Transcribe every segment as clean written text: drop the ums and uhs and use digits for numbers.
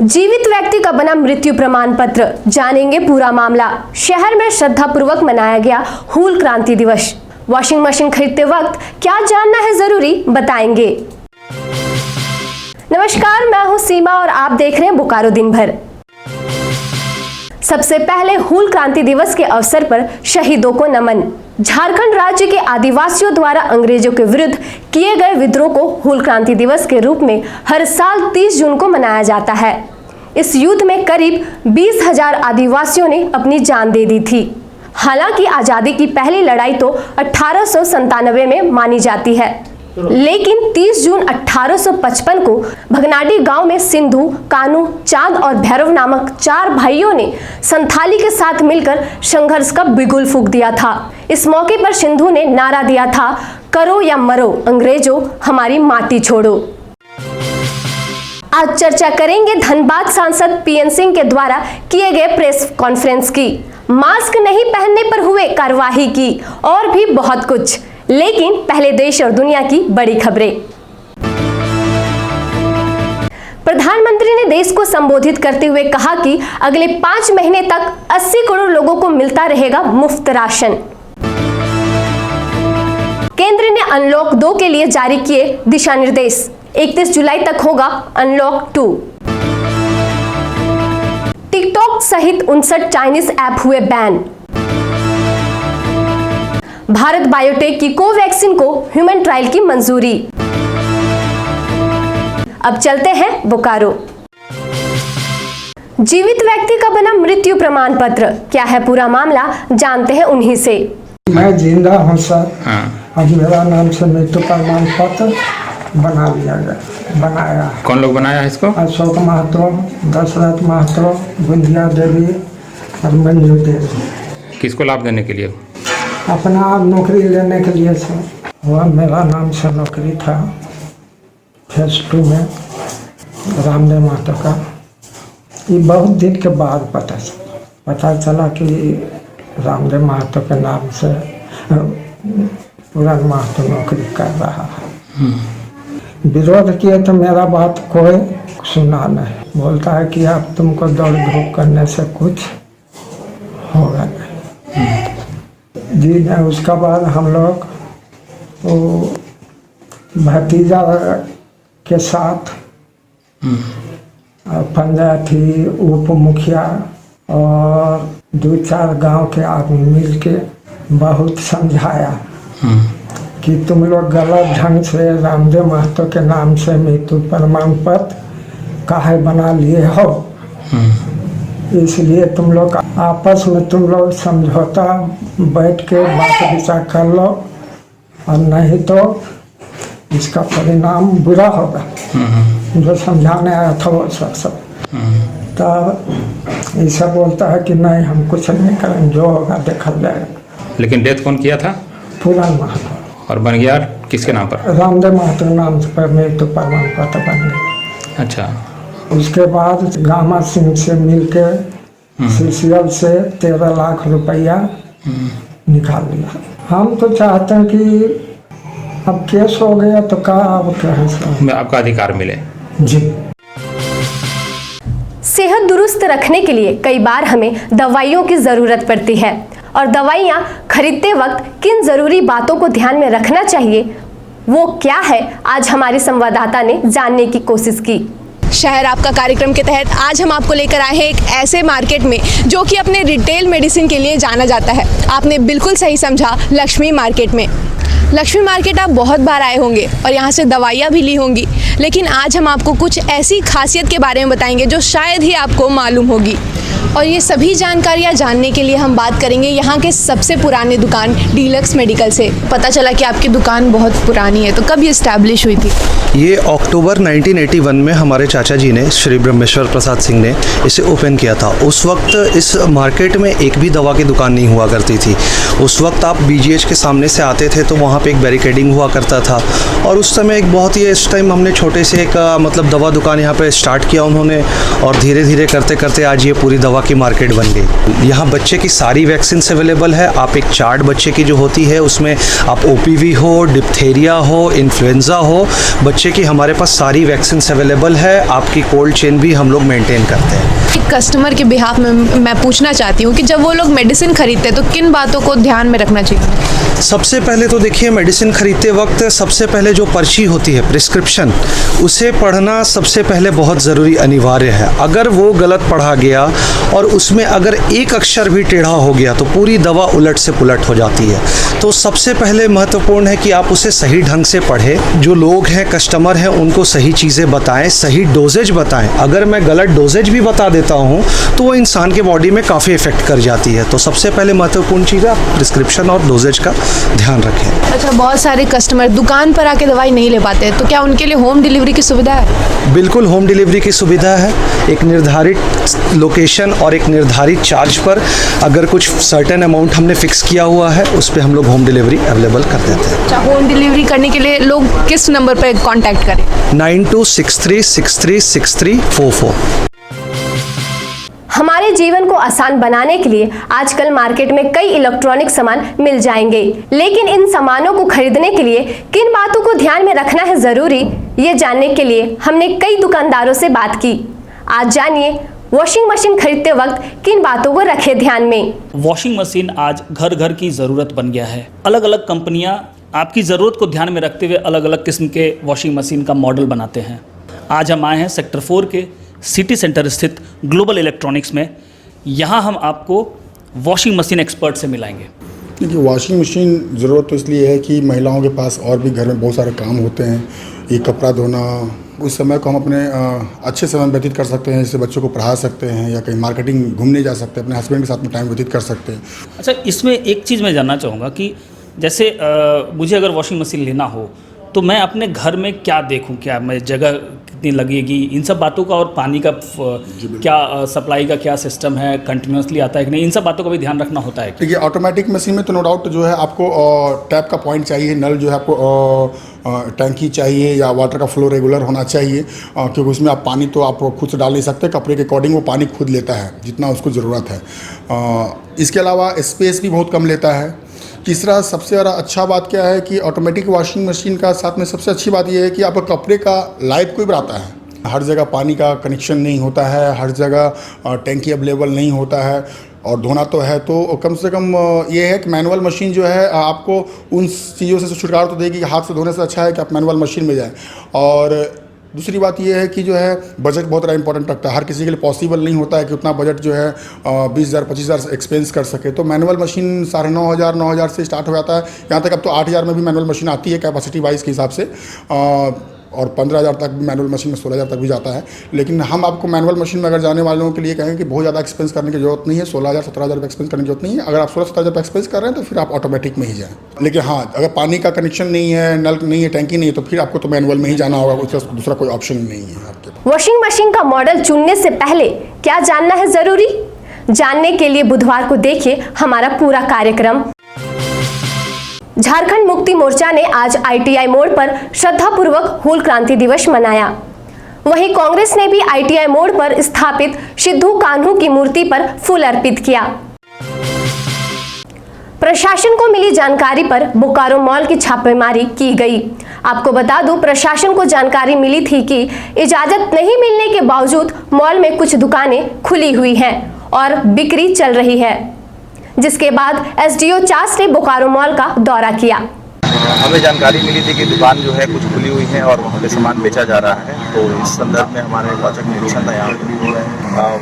जीवित व्यक्ति का बना मृत्यु प्रमाण पत्र, जानेंगे पूरा मामला। शहर में श्रद्धापूर्वक मनाया गया हूल क्रांति दिवस। वॉशिंग मशीन खरीदते वक्त क्या जानना है जरूरी, बताएंगे। नमस्कार, मैं हूं सीमा और आप देख रहे हैं बोकारो दिन भर। सबसे पहले हूल क्रांति दिवस के अवसर पर शहीदों को नमन। झारखंड राज्य के आदिवासियों द्वारा अंग्रेजों के विरुद्ध किए गए विद्रोह को हूल क्रांति दिवस के रूप में हर साल 30 जून को मनाया जाता है। इस युद्ध में करीब 20,000 आदिवासियों ने अपनी जान दे दी थी। हालांकि आजादी की पहली लड़ाई तो 1897 में मानी जाती है, लेकिन 30 जून 1855 को भगनाडी गांव में सिंधु, कानू, चांद और भैरव नामक 4 भाइयों ने संथाली के साथ मिलकर संघर्ष का बिगुल फूंक दिया था। इस मौके पर सिंधु ने नारा दिया था, करो या मरो अंग्रेजों, हमारी माटी छोड़ो। आज चर्चा करेंगे धनबाद सांसद पीएन सिंह के द्वारा किए गए प्रेस कॉन्फ्रेंस की, मास्क नहीं पहनने पर हुए कार्रवाई की और भी बहुत कुछ। लेकिन पहले देश और दुनिया की बड़ी खबरें। प्रधानमंत्री ने देश को संबोधित करते हुए कहा कि अगले 5 महीने तक 80 करोड़ लोगों को मिलता रहेगा मुफ्त राशन। केंद्र ने अनलॉक 2 के लिए जारी किए दिशा निर्देश। 31 जुलाई तक होगा अनलॉक 2। टिकटॉक सहित 59 चाइनीज ऐप हुए बैन। भारत बायोटेक की कोवैक्सीन को ह्यूमन ट्रायल की मंजूरी। अब चलते हैं बोकारो। जीवित व्यक्ति का बना मृत्यु प्रमाण पत्र, क्या है पूरा मामला, जानते हैं उन्हीं से। मैं जिंदा हूँ सर। अब मेरा नाम से मृत्यु प्रमाण पत्र बना लिया गया, बनाया। कौन लोग बनाया है इसको? अशोक महतो, दशरथ महतो, गुंजिया देवी और मंजू देवी। किसको लाभ देने के लिए? अपना नौकरी लेने के लिए सर। वह मेरा नाम से नौकरी था फेज 2 में रामदेव महतो का। ये बहुत दिन के बाद पता चला कि रामदेव महतो के नाम से पूरन महतो नौकरी कर रहा है। विरोध किए तो मेरा बात कोई सुना नहीं, बोलता है कि अब तुमको दौड़ धूप करने से कुछ होगा नहीं। जी नहीं, उसका बाद हम लोग वो भतीजा के साथ पंचायती उप मुखिया और 2-4 गांव के आदमी मिल के बहुत समझाया कि तुम लोग गलत ढंग से रामदेव महतो के नाम से मृत्यु प्रमाण पत्र काहे बना लिए हो, इसलिए तुम लोग आपस में तुम लोग समझौता बैठ के बात विचार कर लो, और नहीं तो इसका परिणाम बुरा होगा। जो समझाने आया था वो सब तब ऐसा बोलता है कि नहीं हम कुछ नहीं करेंगे, जो होगा देखा जाएगा। लेकिन डेथ कौन किया था? पूरन महतो। और बन गया किसके नाम पर? रामदेव महतो नाम पर मृत्यु प्रमाण पत्र बन गया। अच्छा। उसके बाद गामा सिंह से मिलके सीसीएल से 13 लाख रुपया निकाल लिया। हम तो चाहते हैं कि अब केस हो गया तो क्या अब आपका अधिकार मिले। जी। सेहत दुरुस्त रखने के लिए कई बार हमें दवाइयों की जरूरत पड़ती है, और दवाइयाँ खरीदते वक्त किन जरूरी बातों को ध्यान में रखना चाहिए, वो क्या है, आज हमारी संवाददाता ने जानने की कोशिश की। शहर आपका कार्यक्रम के तहत आज हम आपको लेकर आए हैं एक ऐसे मार्केट में जो कि अपने रिटेल मेडिसिन के लिए जाना जाता है। आपने बिल्कुल सही समझा, लक्ष्मी मार्केट में। लक्ष्मी मार्केट आप बहुत बार आए होंगे और यहाँ से दवाइयाँ भी ली होंगी, लेकिन आज हम आपको कुछ ऐसी खासियत के बारे में बताएंगे जो शायद ही आपको मालूम होगी। और ये सभी जानकारियाँ जानने के लिए हम बात करेंगे यहाँ के सबसे पुराने दुकान डीलक्स मेडिकल से। पता चला कि आपकी दुकान बहुत पुरानी है, तो कब ये इस्टेब्लिश हुई थी? ये अक्टूबर 1981 में हमारे चाचा जी ने, श्री ब्रह्मेश्वर प्रसाद सिंह ने इसे ओपन किया था। उस वक्त इस मार्केट में एक भी दवा की दुकान नहीं हुआ करती थी। उस वक्त आप BGH के सामने से आते थे तो वहाँ पे एक बैरिकेडिंग हुआ करता था, और उस समय एक बहुत ही, इस टाइम हमने छोटे से एक मतलब दवा दुकान यहाँ पे स्टार्ट किया उन्होंने, और धीरे धीरे करते करते आज ये पूरी दवा की मार्केट बन गई। यहाँ बच्चे की सारी वैक्सीन अवेलेबल है। आप एक चार्ट बच्चे की जो होती है उसमें आप ओपीवी हो, डिप्थेरिया हो, इन्फ्लुएंजा हो, बच्चे की हमारे पास सारी वैक्सीन अवेलेबल है। आपकी कोल्ड चेन भी हम लोग मेंटेन करते हैं। एक कस्टमर के बिहाफ में मैं पूछना चाहती हूँ कि जब वो लोग मेडिसिन खरीदते हैं तो किन बातों को ध्यान में रखना चाहिए? सबसे पहले तो देखिए, मेडिसिन खरीदते वक्त सबसे पहले जो पर्ची होती है, प्रिस्क्रिप्शन, उसे पढ़ना सबसे पहले बहुत ज़रूरी अनिवार्य है। अगर वो गलत पढ़ा गया और उसमें अगर एक अक्षर भी टेढ़ा हो गया तो पूरी दवा उलट से पुलट हो जाती है। तो सबसे पहले महत्वपूर्ण है कि आप उसे सही ढंग से पढ़ें। जो लोग हैं, कस्टमर हैं, उनको सही चीज़ें बताएं, सही डोजेज बताएं। अगर मैं गलत डोजेज भी बता देता हूँ तो वो इंसान के बॉडी में काफ़ी इफ़ेक्ट कर जाती है। तो सबसे पहले महत्वपूर्ण चीज़ है आप प्रिस्क्रिप्शन और डोजेज का ध्यान रखें। अच्छा, बहुत सारे कस्टमर दुकान पर आके दवाई नहीं ले पाते, तो क्या उनके लिए होम डिलीवरी की सुविधा है? बिल्कुल, होम डिलीवरी की सुविधा है। एक निर्धारित लोकेशन और एक निर्धारित चार्ज पर अगर कुछ सर्टेन अमाउंट हमने फिक्स किया हुआ है, उस पर हम लोग होम डिलीवरी अवेलेबल कर देते हैं। अच्छा, होम डिलीवरी करने के लिए लोग किस नंबर पर कांटेक्ट करें? 9263636344। हमारे जीवन को आसान बनाने के लिए आजकल मार्केट में कई इलेक्ट्रॉनिक सामान मिल जाएंगे, लेकिन इन सामानों को खरीदने के लिए किन बातों को ध्यान में रखना है जरूरी, ये जानने के लिए हमने कई दुकानदारों से बात की। आज जानिए वॉशिंग मशीन खरीदते वक्त किन बातों को रखें ध्यान में। वॉशिंग मशीन आज घर घर की ज़रूरत बन गया है। अलग अलग कंपनियां आपकी ज़रूरत को ध्यान में रखते हुए अलग अलग किस्म के वॉशिंग मशीन का मॉडल बनाते हैं। आज हम आए हैं सेक्टर 4 के सिटी सेंटर स्थित ग्लोबल इलेक्ट्रॉनिक्स में। यहाँ हम आपको वॉशिंग मशीन एक्सपर्ट से मिलाएंगे। देखिए, वॉशिंग मशीन ज़रूरत तो इसलिए है कि महिलाओं के पास और भी घर में बहुत सारे काम होते हैं। ये कपड़ा धोना, उस समय को हम अपने अच्छे समय व्यतीत कर सकते हैं। जैसे बच्चों को पढ़ा सकते हैं या कहीं मार्केटिंग घूमने जा सकते हैं, अपने हस्बैंड के साथ में टाइम व्यतीत कर सकते हैं। अच्छा, इसमें एक चीज़ मैं जानना चाहूँगा कि जैसे मुझे अगर वॉशिंग मशीन लेना हो तो मैं अपने घर में क्या देखूं, क्या मैं जगह कितनी लगेगी, इन सब बातों का, और पानी का क्या सप्लाई का क्या सिस्टम है, कंटिन्यूसली आता है कि नहीं, इन सब बातों का भी ध्यान रखना होता है। देखिए, ऑटोमेटिक मशीन में तो नो डाउट जो है आपको टैप का पॉइंट चाहिए, नल जो है आपको टैंकी चाहिए या वाटर का फ्लो रेगुलर होना चाहिए, क्योंकि उसमें आप पानी तो आप खुद से डाल नहीं सकते। कपड़े के अकॉर्डिंग वो पानी खुद लेता है जितना उसको ज़रूरत है। इसके अलावा स्पेस भी बहुत कम लेता है। तीसरा सबसे ज़्यादा अच्छा बात क्या है कि ऑटोमेटिक वॉशिंग मशीन का साथ में सबसे अच्छी बात यह है कि आपका कपड़े का लाइफ कोई बढ़ाता है। हर जगह पानी का कनेक्शन नहीं होता है, हर जगह टैंकी अवेलेबल नहीं होता है, और धोना तो है तो कम से कम ये है कि मैनुअल मशीन जो है आपको उन चीज़ों से छुटकारा तो देगी कि हाथ से धोने से अच्छा है कि आप मैनुअल मशीन में जाएँ। और दूसरी बात यह है कि जो है बजट बहुत ज़्यादा इंपॉर्टेंट रखता है। हर किसी के लिए पॉसिबल नहीं होता है कि उतना बजट जो है 20,000 25,000 एक्सपेंस कर सके। तो मैनुअल मशीन 9,500 9,000 से स्टार्ट हो जाता है। यहाँ तक अब तो 8,000 में भी मैनुअल मशीन आती है कैपेसिटी वाइज के हिसाब से, और 15,000 तक भी मैनुअल मशीन में 16,000 तक भी जाता है। लेकिन हम आपको मैनुअल मशीन में अगर जाने वालों के लिए कहेंगे कि बहुत ज़्यादा एक्सपेंस करने की जरूरत नहीं है, 16,000 17,000 रुपये एक्सपेंस करने की जरूरत नहीं है। अगर आप 16-17,000 रुपये एक्सपेंस कर रहे हैं तो फिर आप ऑटोमेटिक में ही जाएँ। लेकिन हाँ, अगर पानी का कनेक्शन नहीं है, नल नहीं है, टैंकी नहीं है, तो फिर आपको तो मैनुअल में ही जाना होगा, उसका दूसरा कोई ऑप्शन नहीं है आपके पास। वॉशिंग मशीन का मॉडल चुनने से पहले क्या जानना है जरूरी, जानने के लिए बुधवार को देखिए हमारा पूरा कार्यक्रम। झारखंड मुक्ति मोर्चा ने आज ITI मोड़ पर श्रद्धापूर्वक हूल क्रांति दिवस मनाया। वहीं कांग्रेस ने भी ITI मोड़ पर स्थापित सिद्धू कान्हू की मूर्ति पर फूल अर्पित किया। प्रशासन को मिली जानकारी पर बोकारो मॉल की छापेमारी की गई। आपको बता दूं, प्रशासन को जानकारी मिली थी कि इजाजत नहीं मिलने के बावजूद मॉल में कुछ दुकानें खुली हुई हैं और बिक्री चल रही है, जिसके बाद SDO चास ने बोकारो मॉल का दौरा किया। हमें जानकारी मिली थी कि दुकान जो है कुछ खुली हुई है और वहाँ पे सामान बेचा जा रहा है। तो इस संदर्भ में हमारे औचक निरीक्षण था यहाँ पे।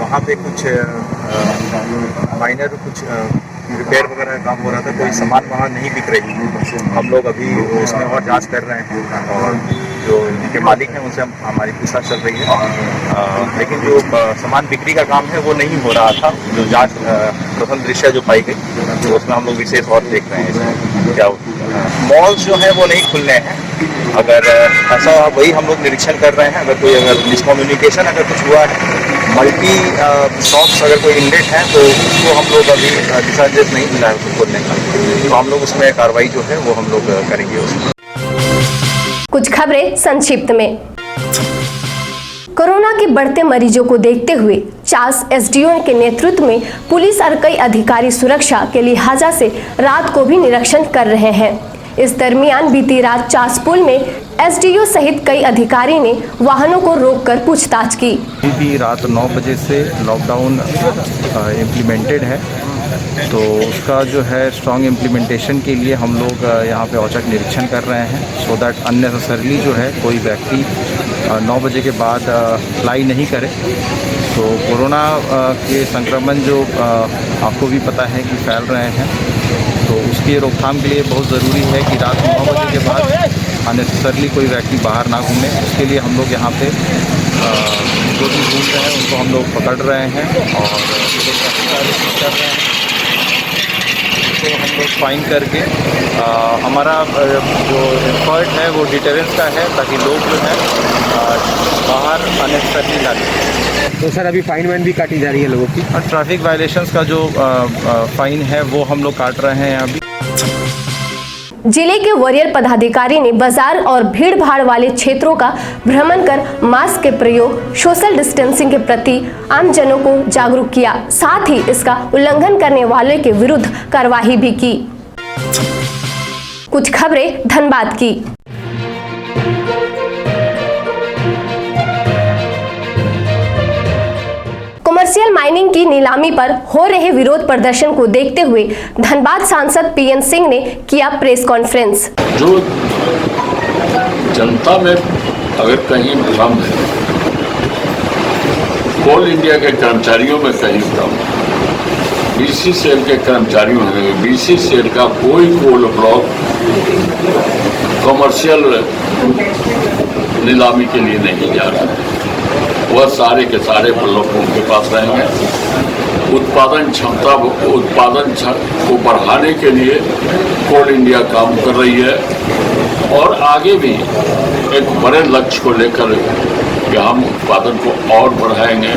वहाँ पे कुछ माइनर कुछ रिपेयर वगैरह का काम हो रहा था, कोई सामान वहाँ नहीं बिक रही। हम लोग अभी इसमें और जांच कर रहे हैं और जो इनके मालिक हैं उनसे हमारी पूछताछ चल रही है। लेकिन जो सामान बिक्री का काम है वो नहीं हो रहा था। जो जांच प्रथम दृश्य जो पाई गई तो उसमें हम लोग विशेष और देख रहे हैं क्या मॉल्स जो हैं वो नहीं खुलने हैं। अगर ऐसा वही हम लोग निरीक्षण कर रहे हैं। अगर मिसकम्युनिकेशन अगर कुछ हुआ है, मल्टी शॉप्स अगर कोई इंडेट है तो उसको हम लोग अभी दिशा निर्देश नहीं मिला है उसको खोलने का, तो हम लोग उसमें कार्रवाई जो है वो हम लोग करेंगे उसमें। कुछ खबरें संक्षिप्त में। कोरोना के बढ़ते मरीजों को देखते हुए चास एसडीओ के नेतृत्व में पुलिस और कई अधिकारी सुरक्षा के लिहाजा से रात को भी निरीक्षण कर रहे हैं। इस दरमियान बीती रात चास पुल में एसडीओ सहित कई अधिकारी ने वाहनों को रोककर पूछताछ की। भी रात 9 बजे से लॉकडाउन इम्प्लीमेंटेड है, तो उसका जो है स्ट्रॉन्ग इम्प्लीमेंटेशन के लिए हम लोग यहाँ पे औचक निरीक्षण कर रहे हैं, सो दैट अननेसेसरली जो है कोई व्यक्ति 9 बजे के बाद फ्लाई नहीं करे। तो कोरोना के संक्रमण जो आपको भी पता है कि फैल रहे हैं, तो उसकी रोकथाम के लिए बहुत ज़रूरी है कि रात 9 बजे के बाद अननेसेसरली कोई व्यक्ति बाहर ना घूमे। उसके लिए हम लोग यहाँ पे जो भी घूम रहे हैं उनको हम लोग पकड़ रहे हैं और कर रहे हैं, तो हम लोग फाइन करके हमारा जो एफर्ट है वो डिटेरेंस का है, ताकि लोग जो है बाहर अननेसेसरली ना जाए। तो सर अभी फाइन वाइन भी काटी जा रही है लोगों की, और ट्रैफिक वायलेशंस का जो फाइन है वो हम लोग काट रहे हैं अभी। जिले के वरीय पदाधिकारी ने बाजार और भीड़ भाड़ वाले क्षेत्रों का भ्रमण कर मास्क के प्रयोग, सोशल डिस्टेंसिंग के प्रति आमजनों को जागरूक किया, साथ ही इसका उल्लंघन करने वालों के विरुद्ध कार्रवाई भी की। कुछ खबरें धनबाद की। कमर्शियल माइनिंग की नीलामी पर हो रहे विरोध प्रदर्शन को देखते हुए धनबाद सांसद पीएन सिंह ने किया प्रेस कॉन्फ्रेंस। जो जनता में अगर कहीं भ्रम है, कोल इंडिया के कर्मचारियों में कहीं भ्रम, बीसीसीएल के कर्मचारियों में, बीसीसीएल का कोई कोल ब्लॉक कमर्शियल नीलामी के लिए नहीं जा रहा है। वह सारे के सारे ब्लॉक उनके पास रहेंगे। उत्पादन क्षमता को बढ़ाने के लिए कोल इंडिया काम कर रही है और आगे भी एक बड़े लक्ष्य को लेकर कि हम उत्पादन को और बढ़ाएंगे।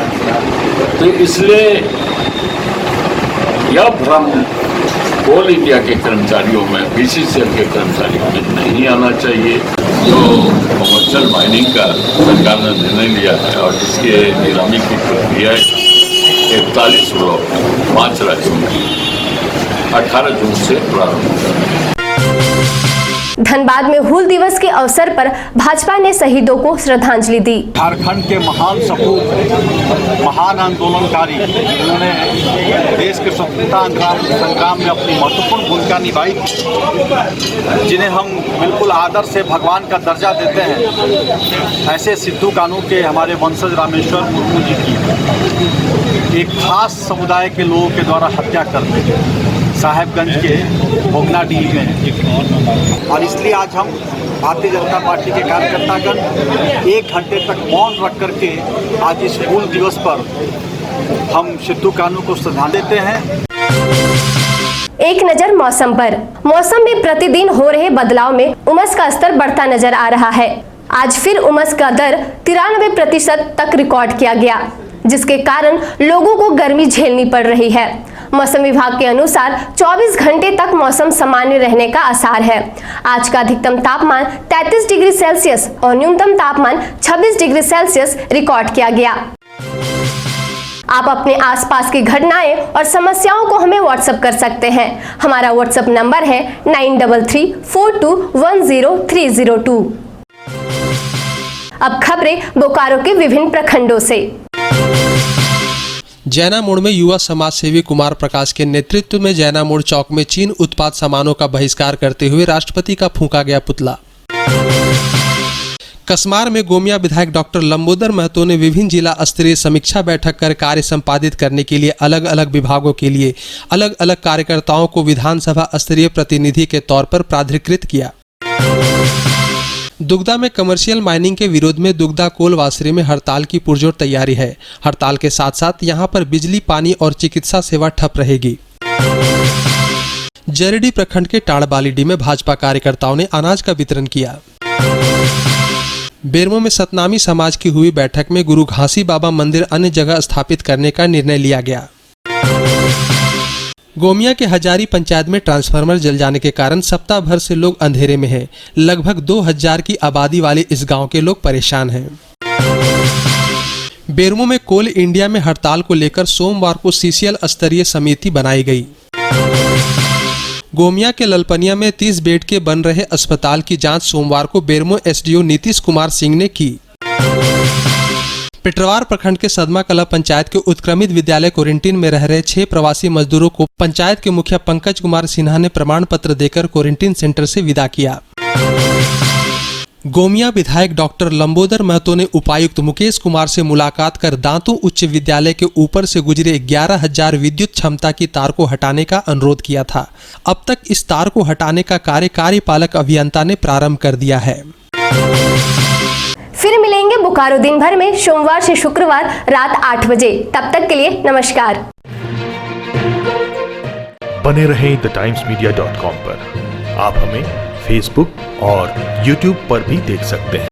तो इसलिए यह भ्रम कोल इंडिया के कर्मचारियों में, बीसीसीएल के कर्मचारियों में नहीं आना चाहिए। जो कमर्शियल माइनिंग का सरकार ने निर्णय लिया है और जिसके नीलामी की प्रक्रिया 41 ब्लॉक 5 राज्यों में 18 जून से प्रारंभ होगा। धनबाद में हूल दिवस के अवसर पर भाजपा ने शहीदों को श्रद्धांजलि दी। झारखंड के महान सपूत, महान आंदोलनकारी जिन्होंने देश के स्वतंत्रता संग्राम में अपनी महत्वपूर्ण भूमिका निभाई थी, जिन्हें हम बिल्कुल आदर से भगवान का दर्जा देते हैं, ऐसे सिद्धू कानू के हमारे वंशज रामेश्वर मुर्मू जी की एक खास समुदाय के लोगों के द्वारा हत्या कर दी साहेबगंज के भोगनाडीह में। और इसलिए आज हम भारतीय जनता पार्टी के कार्यकर्तागण 1 घंटे तक मौन रख करके आज इस हूल दिवस पर हम सिद्धू कानू को श्रद्धांजलि देते हैं। एक नजर मौसम पर। मौसम में प्रतिदिन हो रहे बदलाव में उमस का स्तर बढ़ता नजर आ रहा है। आज फिर उमस का दर 93% तक रिकॉर्ड किया गया, जिसके कारण लोगों को गर्मी झेलनी पड़ रही है। मौसम विभाग के अनुसार 24 घंटे तक मौसम सामान्य रहने का आसार है। आज का अधिकतम तापमान 33 डिग्री सेल्सियस और न्यूनतम तापमान 26 डिग्री सेल्सियस रिकॉर्ड किया गया। आप अपने आसपास की घटनाएं और समस्याओं को हमें व्हाट्सएप कर सकते हैं। हमारा व्हाट्सएप नंबर है 9334210302। अब खबरें बोकारो के विभिन्न प्रखंडों से। जैना मोड़ में युवा समाज सेवी कुमार प्रकाश के नेतृत्व में जैना मोड़ चौक में चीन उत्पाद सामानों का बहिष्कार करते हुए राष्ट्रपति का फूंका गया पुतला। कसमार में गोमिया विधायक डॉक्टर लंबोदर महतो ने विभिन्न जिला स्तरीय समीक्षा बैठक कर कार्य संपादित करने के लिए अलग अलग विभागों के लिए अलग अलग कार्यकर्ताओं को विधानसभा स्तरीय प्रतिनिधि के तौर पर प्राधिकृत किया। दुगदा में कमर्शियल माइनिंग के विरोध में दुगदा कोल वासरी में हड़ताल की पुरजोर तैयारी है। हड़ताल के साथ साथ यहां पर बिजली, पानी और चिकित्सा सेवा ठप रहेगी। जरीडी प्रखंड के टाड़बालीडी में भाजपा कार्यकर्ताओं ने अनाज का वितरण किया। बेरमो में सतनामी समाज की हुई बैठक में गुरु घासी बाबा मंदिर अन्य जगह स्थापित करने का निर्णय लिया गया। गोमिया के हजारी पंचायत में ट्रांसफार्मर जल जाने के कारण सप्ताह भर से लोग अंधेरे में हैं। लगभग 2000 की आबादी वाले इस गांव के लोग परेशान हैं। बेरमो में कोल इंडिया में हड़ताल को लेकर सोमवार को सीसीएल स्तरीय समिति बनाई गई। गोमिया के ललपनिया में 30 बेड के बन रहे अस्पताल की जांच सोमवार को बेरमो एसडीओ नीतीश कुमार सिंह ने की। पिटरवार प्रखंड के सदमा कला पंचायत के उत्क्रमित विद्यालय क्वारंटीन में रह रहे 6 प्रवासी मजदूरों को पंचायत के मुखिया पंकज कुमार सिन्हा ने प्रमाण पत्र देकर क्वारंटीन सेंटर से विदा किया। गोमिया विधायक डॉक्टर लंबोदर महतो ने उपायुक्त मुकेश कुमार से मुलाकात कर दांतों उच्च विद्यालय के ऊपर से गुजरे 11,000 विद्युत क्षमता की तार को हटाने का अनुरोध किया था। अब तक इस तार को हटाने का कार्य कार्यपालक अभियंता ने प्रारंभ कर दिया है। फिर मिलेंगे बोकारो दिन भर में सोमवार से शुक्रवार रात 8 बजे। तब तक के लिए नमस्कार। बने रहें thetimesmedia.com पर। आप हमें फेसबुक और यूट्यूब पर भी देख सकते हैं।